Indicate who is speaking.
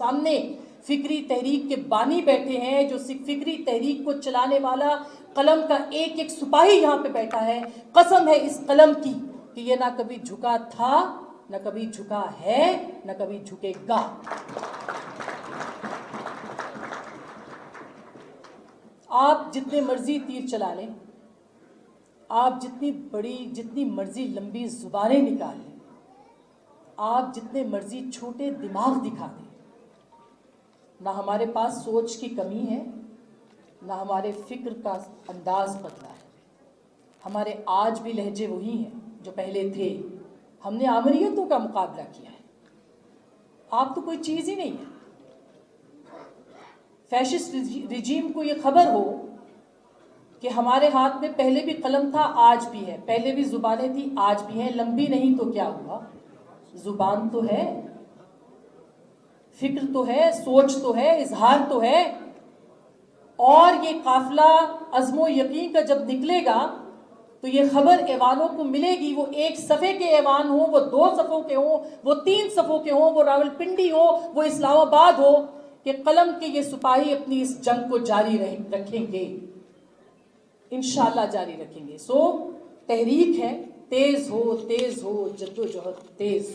Speaker 1: سامنے فکری تحریک کے بانی بیٹھے ہیں, جو فکری تحریک کو چلانے والا قلم کا ایک ایک سپاہی یہاں پہ بیٹھا ہے. قسم ہے اس قلم کی کہ یہ نہ کبھی جھکا تھا, نہ کبھی جھکا ہے, نہ کبھی جھکے گا. آپ جتنے مرضی تیر چلا لیں, آپ جتنی مرضی لمبی زبانیں نکالیں, آپ جتنے مرضی چھوٹے دماغ دکھا دیں, نہ ہمارے پاس سوچ کی کمی ہے, نہ ہمارے فکر کا انداز بدلا ہے. ہمارے آج بھی لہجے وہی ہیں جو پہلے تھے. ہم نے آمریتوں کا مقابلہ کیا ہے. آپ تو کوئی چیز ہی نہیں ہے. فیشسٹ رجیم کو یہ خبر ہو کہ ہمارے ہاتھ میں پہلے بھی قلم تھا, آج بھی ہے, پہلے بھی زبانیں تھی, آج بھی ہیں. لمبی نہیں تو کیا ہوا, زبان تو ہے, فکر تو ہے, سوچ تو ہے, اظہار تو ہے. اور یہ قافلہ عزم و یقین کا جب نکلے گا تو یہ خبر ایوانوں کو ملے گی. وہ 1 صفحے کے ایوان ہوں, وہ 2 صفحوں کے ہوں, وہ 3 صفحوں کے ہوں, وہ راول پنڈی ہو, وہ اسلام آباد ہو, کہ قلم کے یہ سپاہی اپنی اس جنگ کو جاری رکھیں گے, انشاءاللہ جاری رکھیں گے. سو تحریک ہے, تیز ہو جدوجہد تیز.